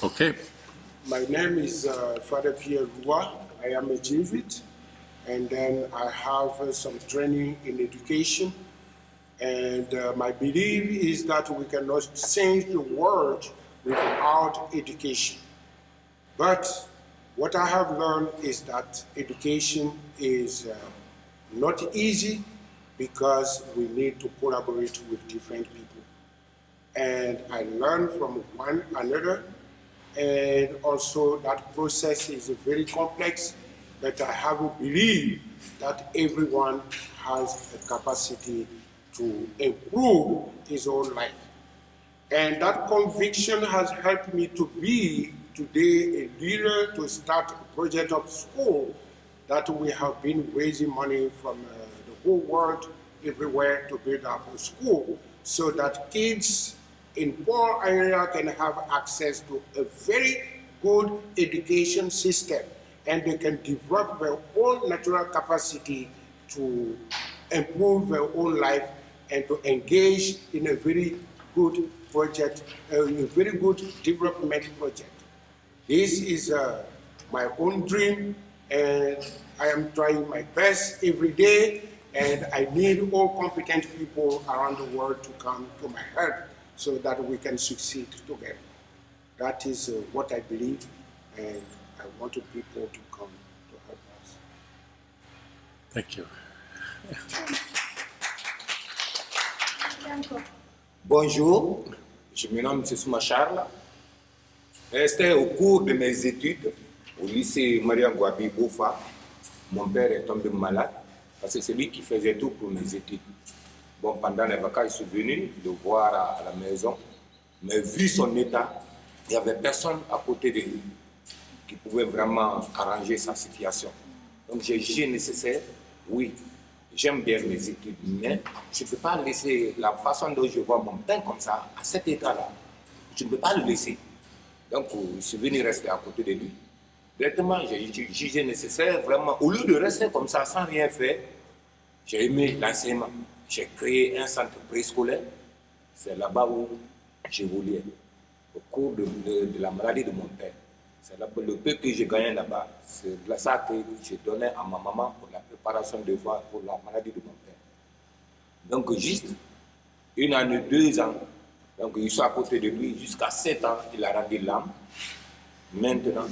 Okay. My name is Father Pierre Roy. I am a Jesuit, and then I have some training in education. And my belief is that we cannot change the world without education. But what I have learned is that education is not easy because we need to collaborate with different people. And I learn from one another, and also that process is very complex, but I have a belief that everyone has a capacity to improve his own life. And that conviction has helped me to be today a leader, to start a project of school that we have been raising money from the whole world, everywhere, to build up a school so that kids in poor area can have access to a very good education system, and they can develop their own natural capacity to improve their own life and to engage in a very good project, a very good development project. This is my own dream, and I am trying my best every day, and I need all competent people around the world to come to my help so that we can succeed together. That is what I believe, and I want people to come to help us. Thank you. Bonjour, je me nomme M. Souma Charles. C'était au cours de mes études au lycée Maria Gouabi Boufa. Mon père est tombé malade parce que c'est lui qui faisait tout pour mes études. Bon, pendant les vacances, je suis venu le voir à la maison, mais vu son état, il n'y avait personne à côté de lui qui pouvait vraiment arranger sa situation. Donc j'ai jugé nécessaire, oui, j'aime bien mes études, mais je ne peux pas laisser la façon dont je vois mon père comme ça, à cet état-là. Je ne peux pas le laisser. Donc je suis venu rester à côté de lui. Directement, j'ai jugé nécessaire, vraiment, au lieu de rester comme ça sans rien faire, j'ai aimé l'enseignement. J'ai créé un centre préscolaire, c'est là-bas où j'évoluais, au cours de la maladie de mon père. C'est le peu que j'ai gagné là-bas, c'est ça que j'ai donné à ma maman pour la préparation de voix pour la maladie de mon père. Donc juste 1 année, 2 ans, donc je suis à côté de lui jusqu'à 7 ans, il a rendu l'âme. Maintenant,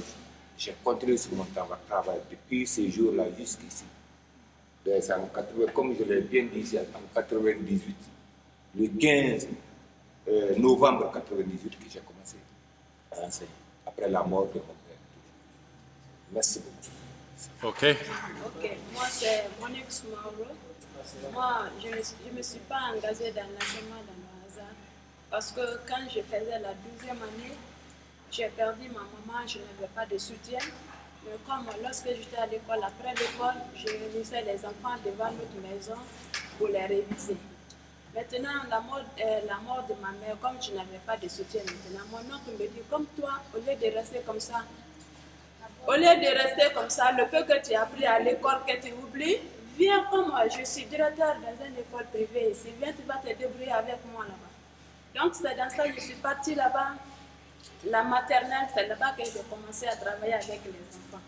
j'ai continué sur mon travail depuis ces jours-là jusqu'ici. Comme je l'ai bien dit, c'est en 98, le 15 novembre 98 que j'ai commencé à enseigner, après la mort de mon père. Merci beaucoup. OK. Ok, moi c'est Monique Soumaro. Moi, je ne me suis pas engagée dans l'enseignement dans le hasard, parce que quand je faisais la 12e année, j'ai perdu ma maman, je n'avais pas de soutien. Mais comme lorsque j'étais à l'école, après l'école, je réunissais les enfants devant notre maison pour les réviser. Maintenant, la mort de ma mère, comme je n'avais pas de soutien maintenant, mon oncle me dit, comme toi, au lieu de rester comme ça, le peu que tu as appris à l'école que tu oublies, viens comme moi, je suis directeur dans une école privée ici, viens, tu vas te débrouiller avec moi là-bas. Donc c'est dans ça que je suis partie là-bas. La maternelle, c'est là-bas que j'ai commencé à travailler avec les enfants.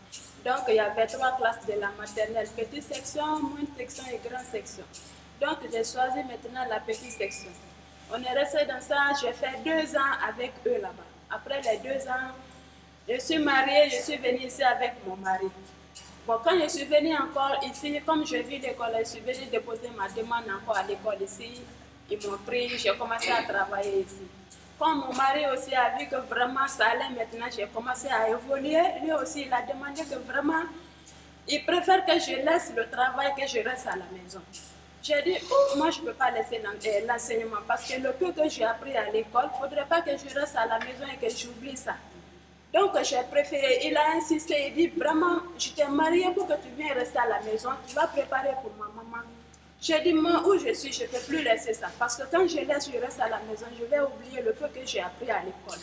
Donc, il y avait 3 classes de la maternelle, petite section, moyenne section et grande section. Donc, j'ai choisi maintenant la petite section. On est resté dans ça, j'ai fait 2 ans avec eux là-bas. Après les 2 ans, je suis mariée, je suis venue ici avec mon mari. Bon, quand je suis venue encore ici, comme je vis l'école, je suis venue déposer ma demande encore à l'école ici. Ils m'ont pris, j'ai commencé à travailler ici. Quand mon mari aussi a vu que vraiment ça allait, maintenant j'ai commencé à évoluer, lui aussi il a demandé que vraiment, il préfère que je laisse le travail, que je reste à la maison. J'ai dit, oh, moi je ne peux pas laisser l'enseignement parce que le peu que j'ai appris à l'école, il ne faudrait pas que je reste à la maison et que j'oublie ça. Donc j'ai préféré, il a insisté, il dit vraiment, je t'ai marié pour que tu viennes rester à la maison, tu vas préparer pour ma maman. J'ai dit, moi où je suis, je ne peux plus laisser ça. Parce que quand je reste à la maison, je vais oublier le peu que j'ai appris à l'école.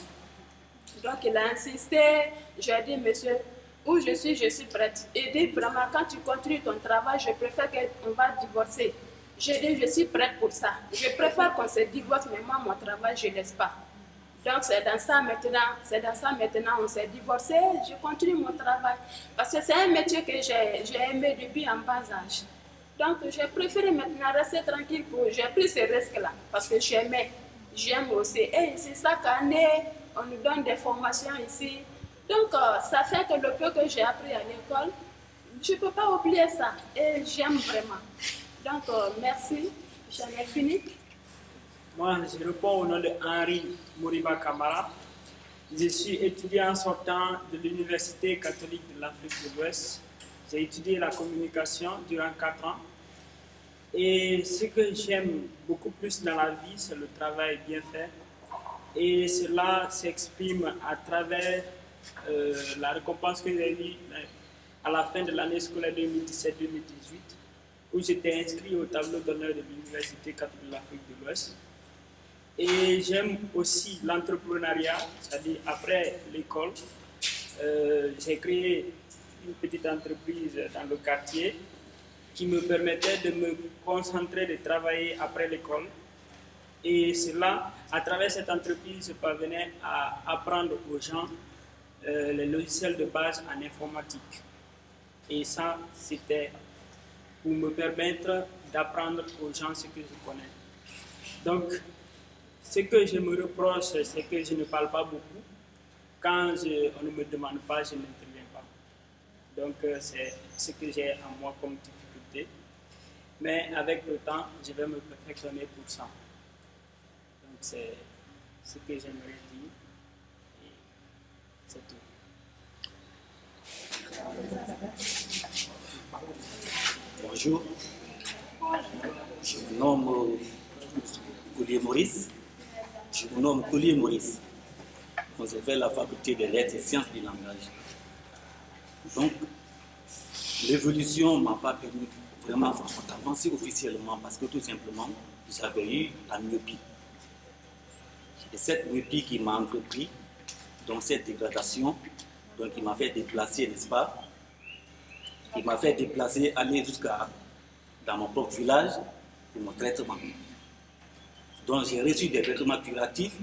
Donc il a insisté, j'ai dit, monsieur, où je suis prête. Il dit, vraiment, quand tu continues ton travail, je préfère qu'on va divorcer. J'ai dit, je suis prête pour ça. Je préfère qu'on se divorce, mais moi, mon travail, je ne laisse pas. Donc c'est dans ça maintenant, on s'est divorcé, je continue mon travail. Parce que c'est un métier que j'ai aimé depuis en bas âge. Donc j'ai préféré maintenant rester tranquille, j'ai pris ce risque-là, parce que j'aime aussi. Et c'est chaque année, on nous donne des formations ici. Donc ça fait que le peu que j'ai appris à l'école, je ne peux pas oublier ça. Et j'aime vraiment. Donc merci, j'en ai fini. Moi, je réponds au nom de Henri Moriba Kamara. Je suis étudiant sortant de l'Université catholique de l'Afrique de l'Ouest. J'ai étudié la communication durant 4 ans. Et ce que j'aime beaucoup plus dans la vie, c'est le travail bien fait. Et cela s'exprime à travers la récompense que j'ai eue à la fin de l'année scolaire 2017-2018, où j'étais inscrit au tableau d'honneur de l'Université catholique de l'Afrique de l'Ouest. Et j'aime aussi l'entrepreneuriat, c'est-à-dire après l'école, j'ai créé une petite entreprise dans le quartier qui me permettait de me concentrer, de travailler après l'école. Et cela, à travers cette entreprise, je parvenais à apprendre aux gens les logiciels de base en informatique. Et ça, c'était pour me permettre d'apprendre aux gens ce que je connais. Donc, ce que je me reproche, c'est que je ne parle pas beaucoup. Quand on ne me demande pas, je n'interviens pas. Donc, c'est ce que j'ai en moi comme difficulté. Mais avec le temps, je vais me perfectionner pour ça. Donc, c'est ce que j'aimerais dire. Et c'est tout. Bonjour, je me nomme Collier Maurice. Donc, j'ai fait la faculté des lettres et sciences du langage. Donc, l'évolution ne m'a pas permis vraiment d'avancer officiellement parce que tout simplement, j'avais eu la myopie. Et cette myopie qui m'a entrepris, donc cette dégradation, donc il m'a fait déplacer, n'est-ce pas? Il m'a fait déplacer, aller jusqu'à dans mon propre village pour mon traitement. Donc j'ai reçu des traitements curatifs,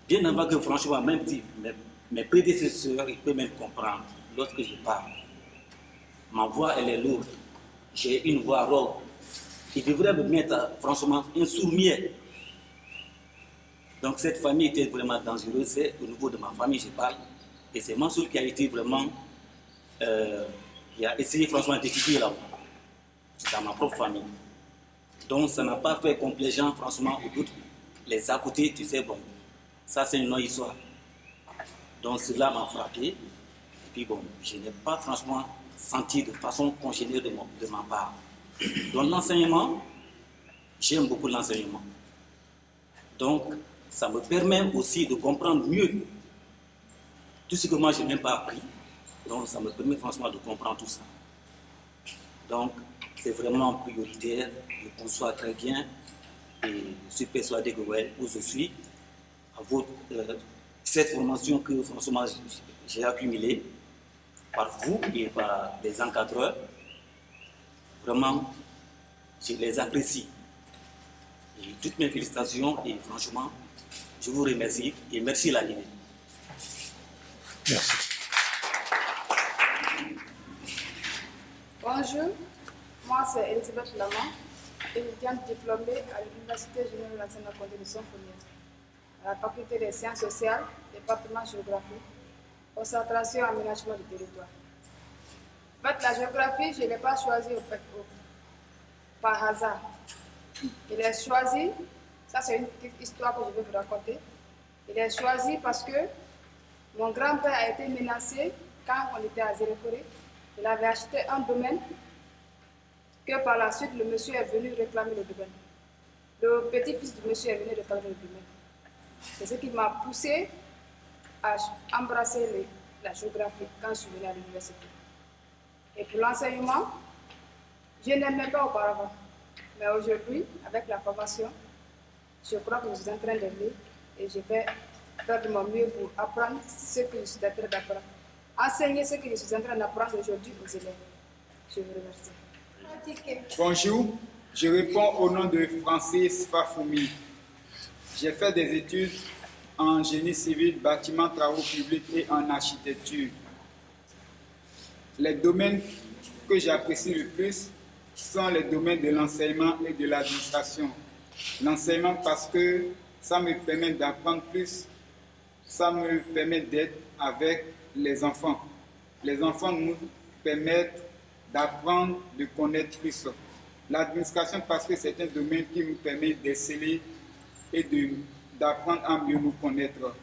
bien avant que franchement, même si mes prédécesseurs, ils peuvent même comprendre lorsque je parle. Ma voix, elle est lourde. J'ai une voix rauque. Ils devraient me mettre, franchement, un sourd-muet. Donc cette famille était vraiment dangereuse. C'est au niveau de ma famille, je parle. Et c'est Mansour qui a été vraiment, qui a essayé franchement d'étudier là-bas, dans ma propre famille. Donc ça n'a pas fait complaisant franchement aux autres. Les à côté, tu sais, bon, ça c'est une autre histoire. Donc cela m'a frappé. Et puis bon, je n'ai pas franchement senti de façon congénère de ma part. Donc l'enseignement, j'aime beaucoup l'enseignement. Donc ça me permet aussi de comprendre mieux tout ce que moi je n'ai pas appris. Donc ça me permet franchement de comprendre tout ça. Donc c'est vraiment prioritaire, je conçois très bien et je suis persuadé que ouais, où je suis, à cette formation que franchement j'ai accumulée par vous et par des encadreurs, vraiment je les apprécie. Et toutes mes félicitations et franchement je vous remercie et merci la Guinée. Merci. Bonjour, moi c'est Elisabeth Lamont, étudiante diplômée à l'Université générale de l'enseignement continu de Saint-Fournier, à la faculté des sciences sociales, département géographie, concentration aménagement du territoire. En fait, la géographie, je ne l'ai pas choisie par hasard. Je l'ai choisie, ça c'est une petite histoire que je vais vous raconter. Je l'ai choisie parce que mon grand-père a été menacé quand on était à Zérékoré. Il avait acheté un domaine que par la suite le monsieur est venu réclamer le domaine. Le petit-fils du monsieur est venu réclamer le domaine. C'est ce qui m'a poussé à embrasser la géographie quand je suis venue à l'université. Et pour l'enseignement, je n'aimais pas auparavant. Mais aujourd'hui, avec la formation, je crois que je suis en train d'aimer et je vais faire de mon mieux pour apprendre ce que je suis en train d'apprendre. Enseigner ce que je suis en train d'apprendre aujourd'hui aux élèves. Je vous remercie. Bonjour, je réponds au nom de Francis Fafoumi. J'ai fait des études en génie civil, bâtiment, travaux publics et en architecture. Les domaines que j'apprécie le plus sont les domaines de l'enseignement et de l'administration. L'enseignement parce que ça me permet d'apprendre plus, ça me permet d'être avec les enfants. Les enfants nous permettent d'apprendre, de connaître plus. L'administration parce que c'est un domaine qui nous permet d'exceller et d'apprendre à mieux nous connaître.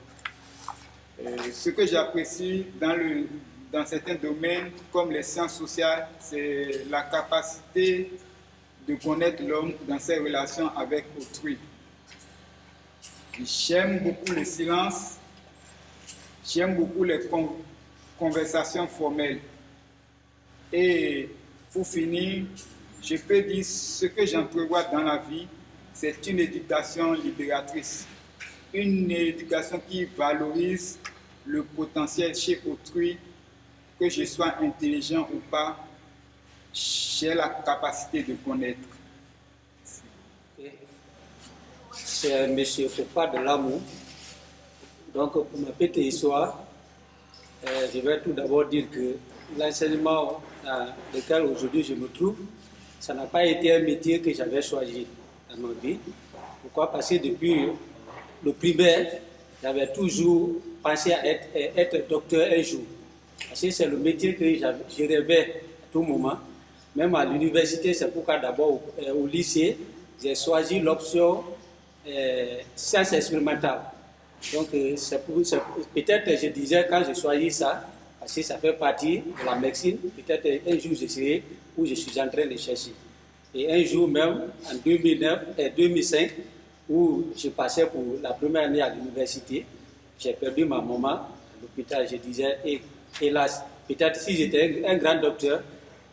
Ce que j'apprécie dans certains domaines, comme les sciences sociales, c'est la capacité de connaître l'homme dans ses relations avec autrui. J'aime beaucoup le silence, j'aime beaucoup les conversations formelles. Et pour finir, je peux dire ce que j'entrevois dans la vie, c'est une éducation libératrice. Une éducation qui valorise le potentiel chez autrui, que je sois intelligent ou pas, j'ai la capacité de connaître. C'est un monsieur Popa de l'amour. Donc, pour ma petite histoire, je vais tout d'abord dire que l'enseignement dans lequel aujourd'hui je me trouve, ça n'a pas été un métier que j'avais choisi dans ma vie. Pourquoi? Parce que depuis le primaire, j'avais toujours pensé à être docteur un jour. Parce que c'est le métier que je rêvais à tout moment. Même à l'université, c'est pourquoi d'abord au lycée, j'ai choisi l'option sciences expérimentales. Donc peut-être je disais quand j'ai choisi ça, parce que ça fait partie de la médecine, peut-être un jour je serai où je suis en train de chercher. Et un jour même, en 2005, où je passais pour la première année à l'université, j'ai perdu ma maman à l'hôpital. Je disais, hélas, peut-être si j'étais un grand docteur,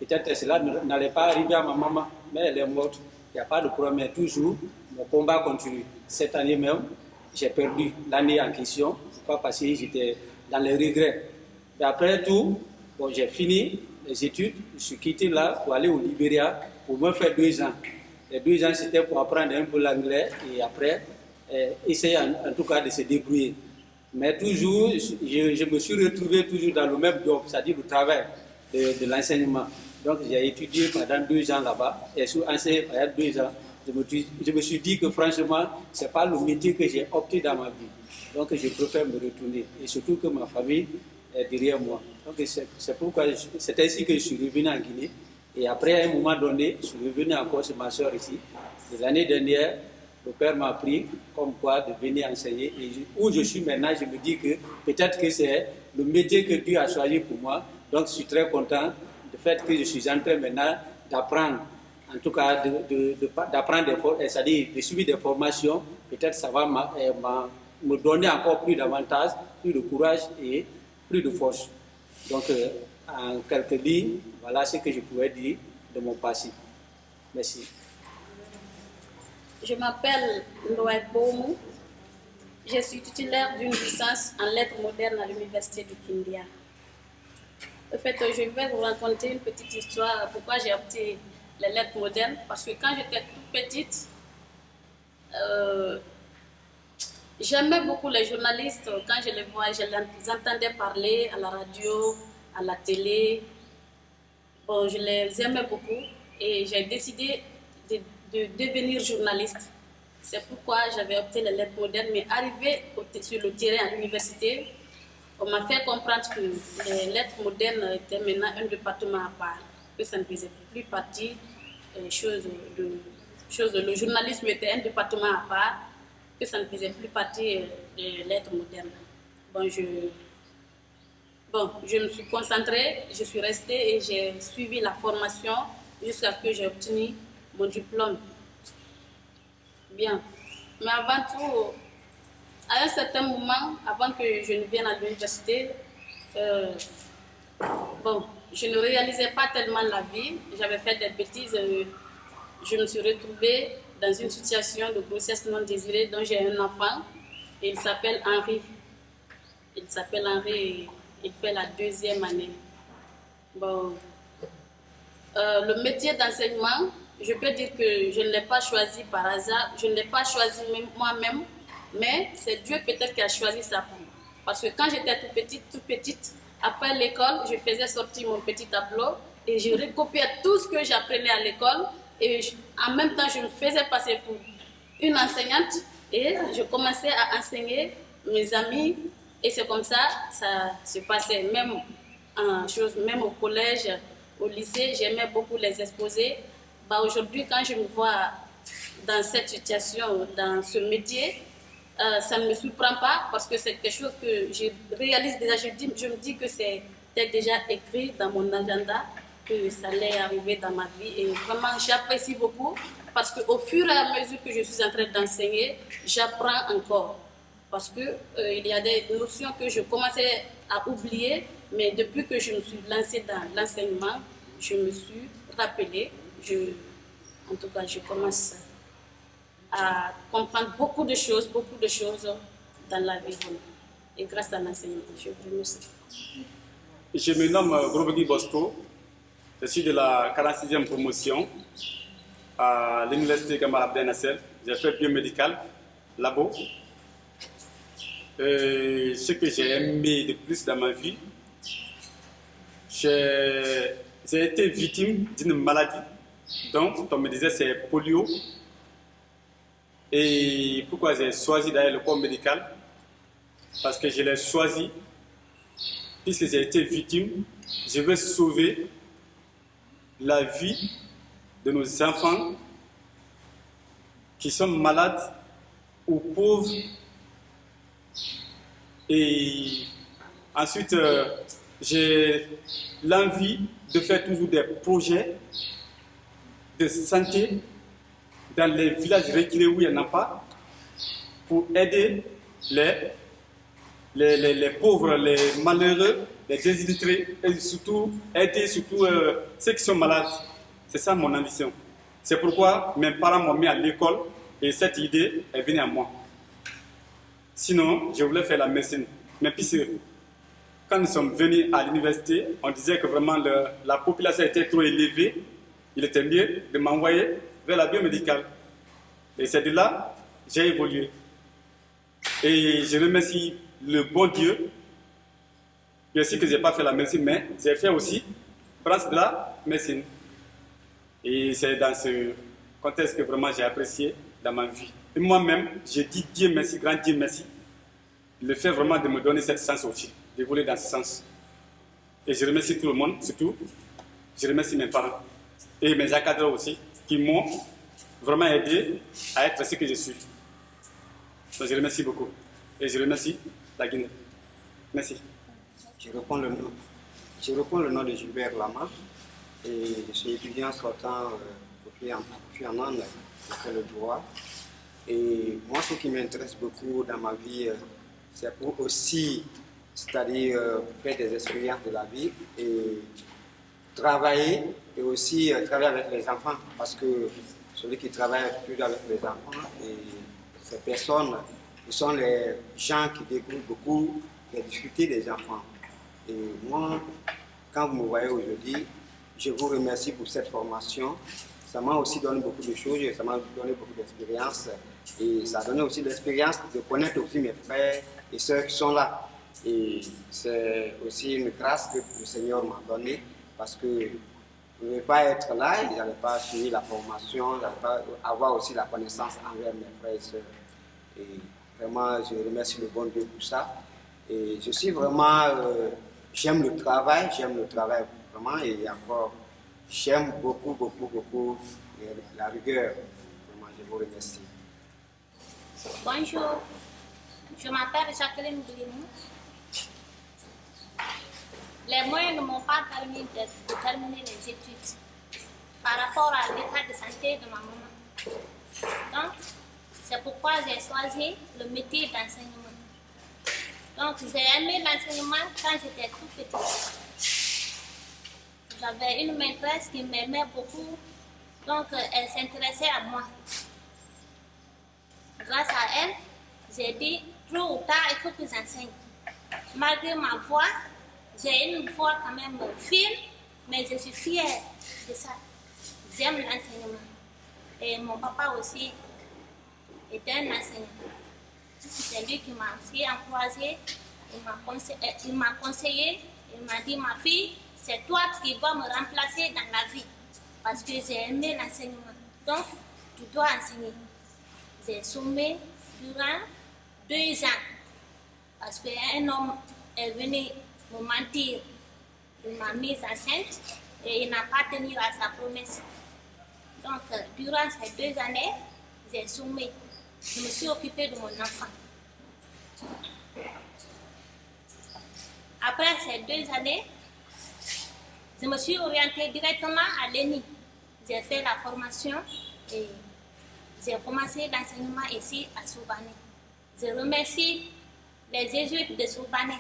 peut-être cela n'allait pas arriver à ma maman, mais elle est morte. Il n'y a pas de problème, toujours, mon combat continue. Cette année même, j'ai perdu l'année en question. Pourquoi? Parce que j'étais dans les regrets. Et après tout, bon, j'ai fini les études, je suis quitté là pour aller au Libéria pour me faire 2 ans. Les 2 ans, c'était pour apprendre un peu l'anglais et après, essayer en tout cas de se débrouiller. Mais toujours, je me suis retrouvé toujours dans le même job, c'est-à-dire le travail de l'enseignement. Donc j'ai étudié pendant 2 ans là-bas et sur enseigné pendant 2 ans. Je me suis dit que franchement, ce n'est pas le métier que j'ai opté dans ma vie. Donc je préfère me retourner. Et surtout que ma famille est derrière moi. Donc c'est pourquoi c'est ainsi que je suis revenu en Guinée. Et après, à un moment donné, je suis revenu encore chez ma soeur ici. L'année dernière, le père m'a appris comme quoi de venir enseigner. Et où je suis maintenant, je me dis que peut-être que c'est le métier que Dieu a choisi pour moi. Donc je suis très content du fait que je suis en train maintenant d'apprendre. En tout cas, d'apprendre, c'est-à-dire de suivre des formations. Peut-être ça va me donner encore plus d'avantages, plus de courage et plus de force. Donc, en quelques lignes, voilà ce que je pourrais dire de mon passé. Merci. Je m'appelle Noël Boumou. Je suis titulaire d'une licence en lettres modernes à l'université du Kindia. En fait, je vais vous raconter une petite histoire pourquoi j'ai opté les lettres modernes. Parce que quand j'étais toute petite, j'aimais beaucoup les journalistes. Quand je les voyais, je les entendais parler à la radio, à la télé. Bon, je les aimais beaucoup et j'ai décidé de devenir journaliste. C'est pourquoi j'avais opté les lettres modernes. Mais arrivé sur le terrain à l'université, on m'a fait comprendre que les lettres modernes étaient maintenant un département à part, que ça ne faisait plus partie le journalisme était un département à part, que ça ne faisait plus partie des lettres modernes. Bon, je me suis concentrée, je suis restée et j'ai suivi la formation jusqu'à ce que j'ai obtenu mon diplôme. Bien. Mais avant tout, à un certain moment, avant que je ne vienne à l'université, je ne réalisais pas tellement la vie. J'avais fait des bêtises. Je me suis retrouvée dans une situation de grossesse non désirée dont j'ai un enfant. Et il s'appelle Henri. Il s'appelle Henri et il fait la 2e année. Bon. Le métier d'enseignement, je peux dire que je ne l'ai pas choisi par hasard. Je ne l'ai pas choisi moi-même, Mais c'est Dieu peut-être qui a choisi ça pour moi. Parce que quand j'étais toute petite, après l'école, je faisais sortir mon petit tableau et je recopiais tout ce que j'apprenais à l'école. Et en même temps, je me faisais passer pour une enseignante et je commençais à enseigner mes amis. Et c'est comme ça se passait. Même au collège, au lycée, j'aimais beaucoup les exposer. Aujourd'hui, quand je me vois dans cette situation, dans ce métier, ça ne me surprend pas parce que c'est quelque chose que je réalise déjà. Je me dis que c'était déjà écrit dans mon agenda, que ça allait arriver dans ma vie. Et vraiment, j'apprécie beaucoup parce qu'au fur et à mesure que je suis en train d'enseigner, j'apprends encore. Parce qu'il y a des notions que je commençais à oublier, mais depuis que je me suis lancée dans l'enseignement, je me suis rappelée. En tout cas, je commence à comprendre beaucoup de choses dans la vie. Et grâce à l'enseignement, je vous remercie. Je me nomme Grobegui Bosco. Je suis de la 46e promotion à l'université Gamara Abdel Nasser. J'ai fait biomédical, labo. Ce que j'ai aimé de plus dans ma vie, j'ai été victime d'une maladie. Donc, on me disait c'est polio. Et pourquoi j'ai choisi d'ailleurs le corps médical? Parce que je l'ai choisi, puisque j'ai été victime, je veux sauver la vie de nos enfants qui sont malades ou pauvres. Et ensuite, j'ai l'envie de faire toujours des projets de santé dans les villages reculés où il n'y en a pas, pour aider les pauvres, les malheureux, les désillustrés, et surtout aider ceux qui sont malades. C'est ça mon ambition. C'est pourquoi mes parents m'ont mis à l'école et cette idée est venue à moi. Sinon, je voulais faire la médecine. Mais puis, quand nous sommes venus à l'université, on disait que vraiment la population était trop élevée. Il était mieux de m'envoyer vers la biomédicale. Et c'est de là que j'ai évolué. Et je remercie le bon Dieu. Bien sûr que je n'ai pas fait la médecine, mais j'ai fait aussi branche de la médecine. Et c'est dans ce contexte que vraiment j'ai apprécié dans ma vie. Et moi-même, je dis Dieu merci, grand Dieu merci. Le fait vraiment de me donner cette chance aussi, d'évoluer dans ce sens. Et je remercie tout le monde, surtout, je remercie mes parents et mes encadreurs aussi, qui m'ont vraiment aidé à être ce que je suis. Donc je remercie beaucoup. Et je remercie la Guinée. Merci. Je reprends le nom de Gilbert Lama et je suis étudiant sortant en Inde, je fais le droit. Et moi, ce qui m'intéresse beaucoup dans ma vie, c'est pour aussi, c'est-à-dire faire des expériences de la vie et travailler et aussi travailler avec les enfants, parce que celui qui travaille toujours avec les enfants et ces personnes, ce sont les gens qui découvrent beaucoup les difficultés des enfants. Et moi, quand vous me voyez aujourd'hui, je vous remercie pour cette formation. Ça m'a aussi donné beaucoup de choses, ça m'a donné beaucoup d'expérience. Et ça a donné aussi l'expérience de connaître aussi mes frères et sœurs qui sont là. Et c'est aussi une grâce que le Seigneur m'a donnée, parce que je ne vais pas être là, je n'avais pas suivi la formation, je n'avais pas avoir aussi la connaissance envers mes frères et sœurs. Et vraiment, je remercie le bon Dieu pour ça. Et je suis vraiment, j'aime le travail vraiment, et encore, j'aime beaucoup la rigueur. Vraiment, je vous remercie. Bonjour, je m'appelle Jacqueline Blimou. Les moyens ne m'ont pas permis de terminer les études par rapport à l'état de santé de ma maman. Donc, c'est pourquoi j'ai choisi le métier d'enseignement. Donc, j'ai aimé l'enseignement quand j'étais tout petite. J'avais une maîtresse qui m'aimait beaucoup, donc elle s'intéressait à moi. Grâce à elle, j'ai dit, tôt ou tard, il faut que j'enseigne. Malgré ma voix, j'ai une voix quand même fine, mais je suis fière de ça. J'aime l'enseignement. Et mon papa aussi était un enseignant. C'est lui qui m'a fait encourager, il m'a conseillé, il m'a dit, ma fille, c'est toi qui vas me remplacer dans la vie, parce que j'ai aimé l'enseignement. Donc, tu dois enseigner. J'ai sommé durant 2 ans, parce qu'un homme est venu me mentir. Il m'a mise enceinte et il n'a pas tenu à sa promesse. Donc, durant ces 2 années, j'ai sommé. Je me suis occupée de mon enfant. Après ces 2 années, je me suis orientée directement à l'ENI. J'ai fait la formation et j'ai commencé l'enseignement ici à Soubané. Je remercie les jésuites de Soubané.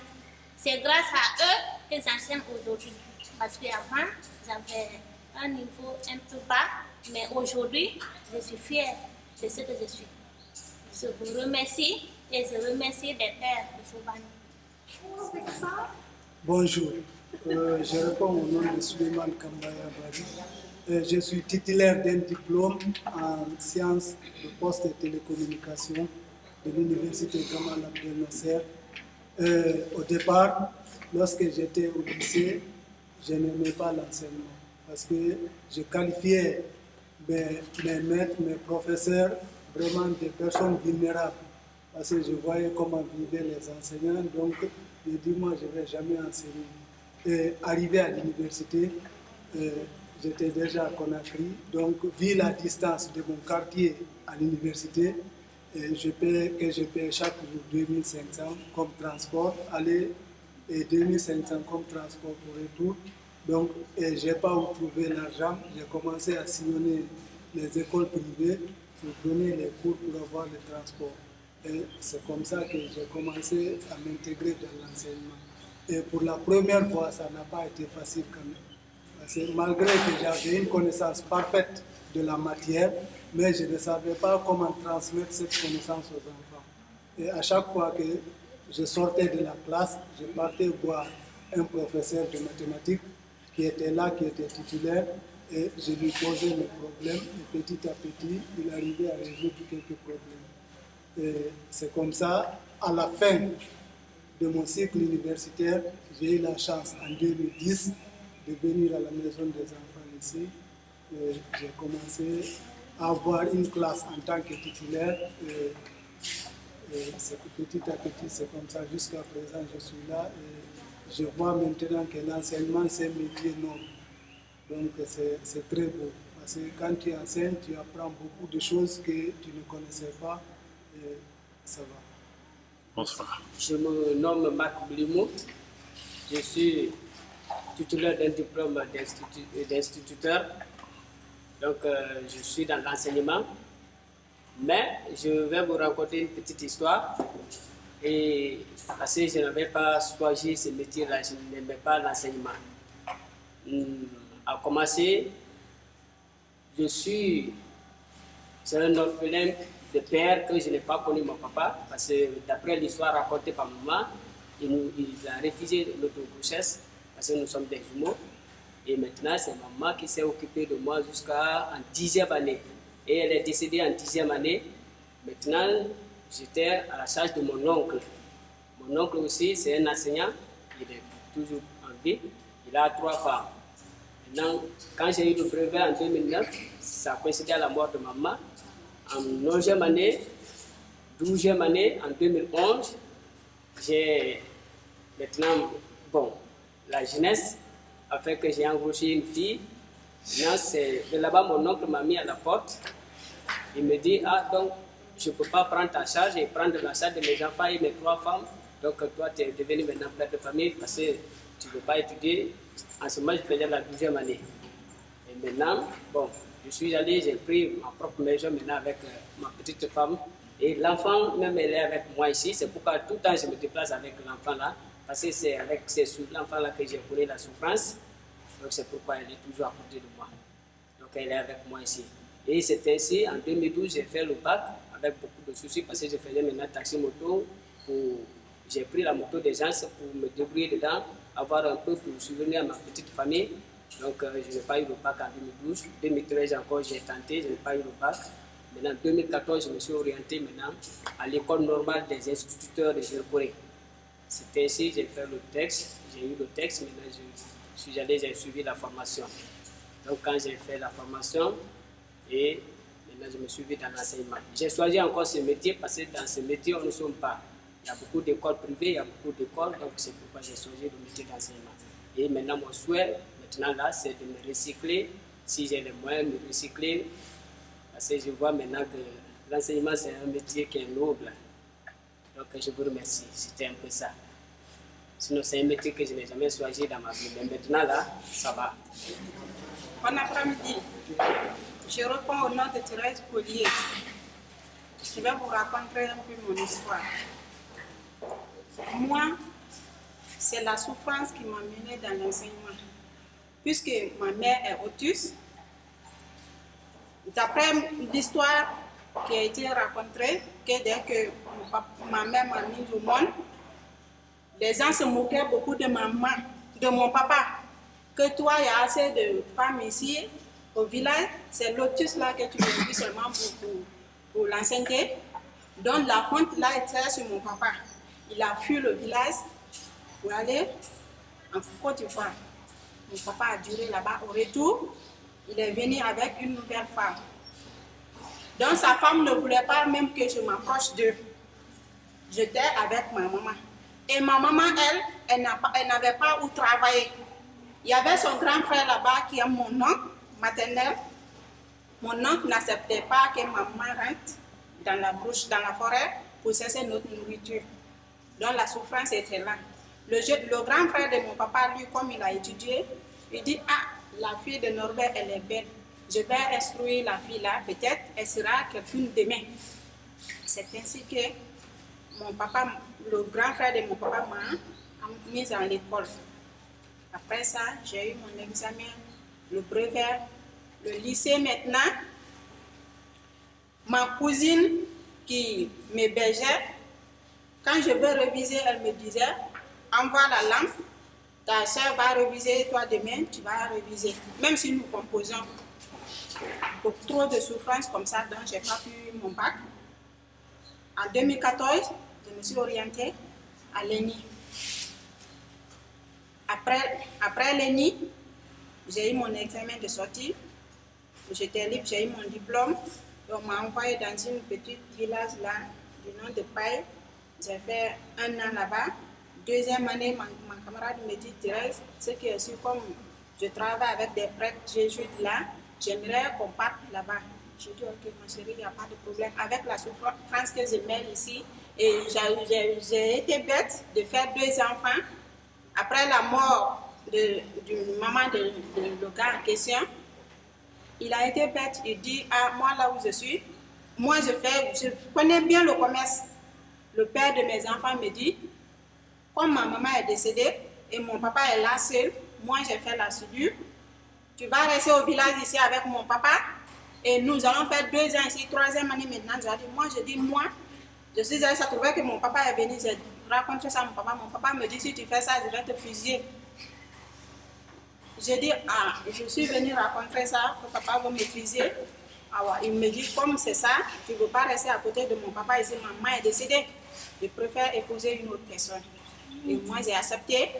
C'est grâce à eux que j'enseigne aujourd'hui. Parce qu'avant, j'avais un niveau un peu bas, mais aujourd'hui, je suis fière de ce que je suis. Je vous remercie et je remercie les pères de Soubané. Bonjour, je réponds au nom de Suleiman Kambaya Bari. Je suis titulaire d'un diplôme en sciences de poste et télécommunications de l'université Gamal Abdel Nasser. Au départ, lorsque j'étais au lycée, je n'aimais pas l'enseignement parce que je qualifiais mes maîtres, mes professeurs, vraiment des personnes vulnérables. Parce que je voyais comment vivaient les enseignants, donc je dis moi je ne vais jamais enseigner. Et arrivé à l'université, j'étais déjà à Conakry, donc vu la distance de mon quartier à l'université, je paie chaque jour 2500 comme transport, aller et 2500 comme transport pour retour. Donc, je n'ai pas où trouver l'argent. J'ai commencé à sillonner les écoles privées pour donner les cours pour avoir le transport. Et c'est comme ça que j'ai commencé à m'intégrer dans l'enseignement. Et pour la première fois, ça n'a pas été facile quand même. Parce que malgré que j'avais une connaissance parfaite de la matière, mais je ne savais pas comment transmettre cette connaissance aux enfants. Et à chaque fois que je sortais de la classe, je partais voir un professeur de mathématiques qui était là, qui était titulaire, et je lui posais mes problèmes, et petit à petit, il arrivait à résoudre quelques problèmes. Et c'est comme ça, à la fin de mon cycle universitaire, j'ai eu la chance en 2010 de venir à la maison des enfants ici. J'ai commencé à avoir une classe en tant que titulaire. Et petit à petit, c'est comme ça. Jusqu'à présent, je suis là. Et je vois maintenant que l'enseignement, c'est un métier noble. Donc, c'est très beau. Parce que quand tu enseignes, tu apprends beaucoup de choses que tu ne connaissais pas. Et ça va. Bonsoir. Je me nomme Marc Blimou. Je suis titulaire d'un diplôme d'instituteur. Donc, je suis dans l'enseignement. Mais je vais vous raconter une petite histoire. Et parce que je n'avais pas choisi ce métier-là, je n'aimais pas l'enseignement. À commencer, c'est un orphelin de père que je n'ai pas connu mon papa, parce que d'après l'histoire racontée par maman, il a refusé notre grossesse parce que nous sommes des jumeaux. Et maintenant, c'est maman qui s'est occupée de moi jusqu'à en 10e année. Et elle est décédée en 10e année. Maintenant, j'étais à la charge de mon oncle. Mon oncle aussi, c'est un enseignant. Il est toujours en vie. Il a 3 femmes. Maintenant, quand j'ai eu le brevet en 2009, ça coïncidait à la mort de maman. En 11e année, 12e année, en 2011, j'ai maintenant, la jeunesse a fait que j'ai embauché une fille. Maintenant, c'est de là-bas, mon oncle m'a mis à la porte. Il me dit, donc, je ne peux pas prendre ta charge et prendre la charge de mes enfants et mes 3 femmes. Donc, toi, tu es devenu maintenant père de famille parce que tu ne veux pas étudier. En ce moment, je faisais la 12e année. Et maintenant, je suis allé, j'ai pris ma propre maison maintenant avec ma petite femme. Et l'enfant, même, elle est avec moi ici. C'est pourquoi tout le temps, je me déplace avec l'enfant là. Parce que c'est avec l'enfant là que j'ai connu la souffrance. Donc, c'est pourquoi elle est toujours à côté de moi. Donc, elle est avec moi ici. Et c'est ainsi, en 2012, j'ai fait le bac avec beaucoup de soucis parce que je faisais maintenant taxi-moto. J'ai pris la moto des gens pour me débrouiller dedans, avoir un peu pour souvenir à ma petite famille. Donc, je n'ai pas eu le bac en 2012. 2013 encore, j'ai tenté, je n'ai pas eu le bac. Maintenant, en 2014, je me suis orienté maintenant à l'école normale des instituteurs de Géocorée. C'était ainsi, j'ai fait le texte, j'ai eu le texte, maintenant je suis allé, j'ai suivi la formation. Donc quand j'ai fait la formation, et maintenant je me suis mis dans l'enseignement. J'ai choisi encore ce métier parce que dans ce métier, on ne sommes pas. Il y a beaucoup d'écoles privées, il y a beaucoup d'écoles, donc c'est pourquoi j'ai choisi le métier d'enseignement. Et maintenant, mon souhait, maintenant là, c'est de me recycler, si j'ai les moyens de me recycler, parce que je vois maintenant que l'enseignement, c'est un métier qui est noble. Donc, je vous remercie. C'était un peu ça. Sinon, c'est un métier que je n'ai jamais choisi dans ma vie. Mais maintenant, là, ça va. Bon après-midi. Je réponds au nom de Thérèse Collier. Je vais vous raconter un peu mon histoire. Moi, c'est la souffrance qui m'a menée dans l'enseignement. Puisque ma mère est autiste, d'après l'histoire qui a été racontée, que dès que ma mère m'a mise au monde, les gens se moquaient beaucoup de ma maman, de mon papa. Que toi, il y a assez de femmes ici au village, c'est l'autisme là que tu me dis seulement pour l'enseigner. Donc la honte là était sur mon papa. Il a fui le village pour aller en Côte d'Ivoire. Mon papa a duré là-bas. Au retour, il est venu avec une nouvelle femme. Donc sa femme ne voulait pas même que je m'approche d'eux. J'étais avec ma maman. Et ma maman, elle n'avait pas où travailler. Il y avait son grand frère là-bas qui est mon oncle maternel. Mon oncle n'acceptait pas que ma maman rentre dans la brouche, dans la forêt, pour cesser notre nourriture. Donc la souffrance était là. Le grand frère de mon papa, lui, comme il a étudié, il dit, ah, la fille de Norbert, elle est belle. Je vais instruire la fille là, peut-être elle sera quelqu'une demain. C'est ainsi que mon papa, le grand frère de mon papa m'a mise à l'école. Après ça, j'ai eu mon examen, le brevet, le lycée maintenant. Ma cousine qui m'hébergeait, quand je veux réviser, elle me disait, envoie la lampe, ta soeur va réviser, toi demain, tu vas réviser. Même si nous composons. Pour trop de souffrance comme ça, donc j'ai pas eu mon bac. En 2014, je me suis orientée à l'ENI. Après l'ENI, j'ai eu mon examen de sortie. J'étais libre, j'ai eu mon diplôme. On m'a envoyé dans une petite village là, du nom de Paille. J'ai fait 1 an là-bas. Deuxième année, ma camarade me dit, Thérèse, c'est que si comme je travaille avec des prêtres jésuites là, j'aimerais qu'on parte là-bas. J'ai dit, ok, ma chérie, il n'y a pas de problème. Avec la souffrance que je mène ici, et j'ai été bête de faire 2 enfants. Après la mort du maman de le gars en question, il a été bête. Il dit, ah, moi là où je suis, moi je connais bien le commerce. Le père de mes enfants me dit, comme ma maman est décédée et mon papa est là seul, moi j'ai fait la soudure. Tu vas rester au village ici avec mon papa et nous allons faire 2 ans ici, 3e année maintenant. Je suis allée, ça trouvait que mon papa est venu, j'ai raconté ça à mon papa. Mon papa me dit, si tu fais ça, je vais te fusiller. J'ai dit, ah, je suis venue raconter ça, que papa va me fusiller. Ah ouais. Il me dit, comme c'est ça, tu ne veux pas rester à côté de mon papa ici, maman est décédée. Je préfère épouser une autre personne. Et moi, j'ai accepté.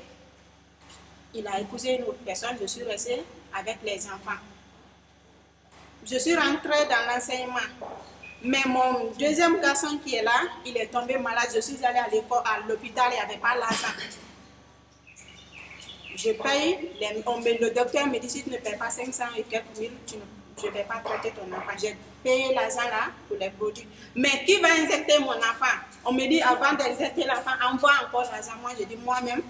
Il a épousé une autre personne, je suis restée avec les enfants. Je suis rentrée dans l'enseignement. Mais mon deuxième garçon qui est là, il est tombé malade. Je suis allée à l'école, à l'hôpital, il n'y avait pas l'argent. Je paye, le docteur me dit, si tu ne payes pas 500 et quelques mille, je ne vais pas traiter ton enfant. J'ai payé l'argent là pour les produits. Mais qui va injecter mon enfant? On me dit, avant d'injecter l'enfant, envoie encore l'argent. Moi, je dis, moi-même,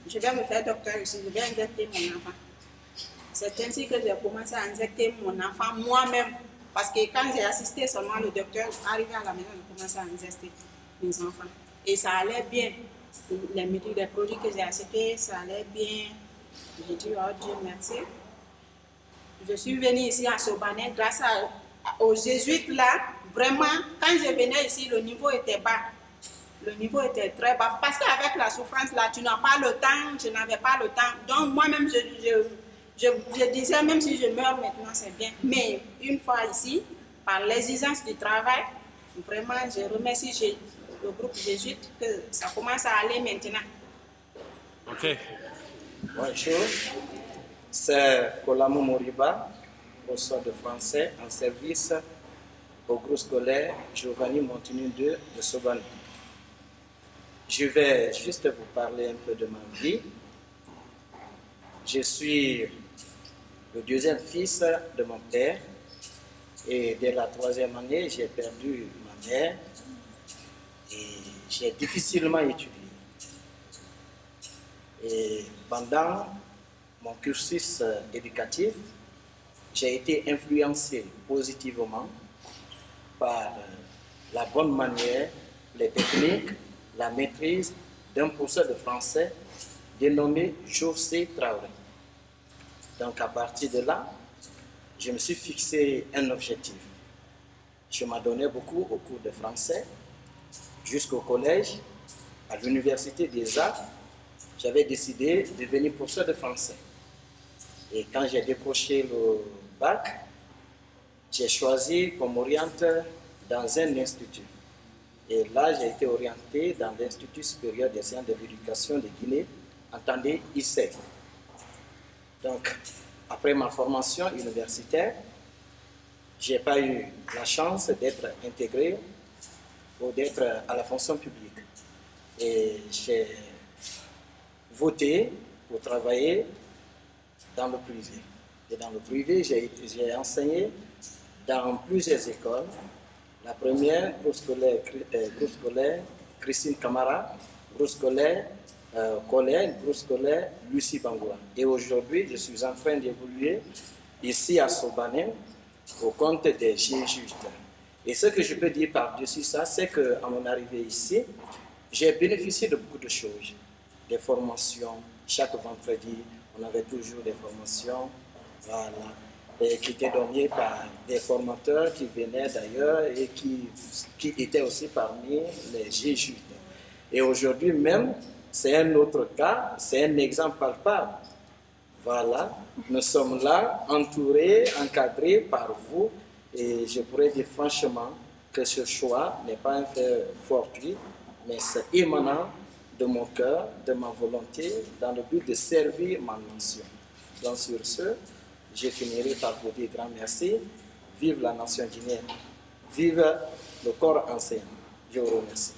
je vais me faire docteur ici, je vais injecter mon enfant. C'est ainsi que j'ai commencé à injecter mon enfant moi-même. Parce que quand j'ai assisté seulement le docteur, arrivé à la maison, j'ai commencé à injecter mes enfants. Et ça allait bien. Les produits que j'ai achetés, ça allait bien. J'ai dit, oh Dieu merci. Je suis venue ici à Sobané grâce aux jésuites là. Vraiment, quand je venais ici, le niveau était bas. Le niveau était très bas. Parce qu'avec la souffrance là, tu n'as pas le temps, je n'avais pas le temps. Donc moi-même, je disais, même si je meurs maintenant, c'est bien. Mais une fois ici, par l'exigence du travail, vraiment, je remercie le groupe jésuite que ça commence à aller maintenant. Ok. Bonjour, c'est Kolamo Moriba, professeur de français en service au groupe scolaire Giovanni Montini II de Sobane. Je vais juste vous parler un peu de ma vie. Je suis le deuxième fils de mon père et dès la 3e année, j'ai perdu ma mère et j'ai difficilement étudié. Et pendant mon cursus éducatif, j'ai été influencé positivement par la bonne manière, les techniques, la maîtrise d'un professeur de français dénommé José Traoré. Donc à partir de là, je me suis fixé un objectif. Je m'adonnais beaucoup au cours de français, jusqu'au collège, à l'université des arts. J'avais décidé de devenir professeur de français. Et quand j'ai décroché le bac, j'ai choisi qu'on m'oriente dans un institut. Et là, j'ai été orienté dans l'Institut supérieur des sciences de l'éducation de Guinée, entendez ISEG. Donc, après ma formation universitaire, je n'ai pas eu la chance d'être intégré ou d'être à la fonction publique. Et j'ai voté pour travailler dans le privé. Et dans le privé, j'ai enseigné dans plusieurs écoles. La première, groupe scolaire Christine Camara, groupe scolaire collège, groupe scolaire Lucie Bangoua. Et aujourd'hui, je suis en train d'évoluer ici à Sobanem au compte des Jésuites. Et ce que je peux dire par-dessus ça, c'est qu'à mon arrivée ici, j'ai bénéficié de beaucoup de choses. Des formations, chaque vendredi, on avait toujours des formations, voilà, et qui étaient données par des formateurs qui venaient d'ailleurs et qui étaient aussi parmi les Jésuites. Et aujourd'hui même, c'est un autre cas, c'est un exemple palpable. Voilà, nous sommes là, entourés, encadrés par vous, et je pourrais dire franchement que ce choix n'est pas un fait fortuit, mais c'est émanant de mon cœur, de ma volonté, dans le but de servir ma nation. Donc sur ce, je finirai par vous dire grand merci. Vive la nation guinéenne, vive le corps enseignant. Je vous remercie.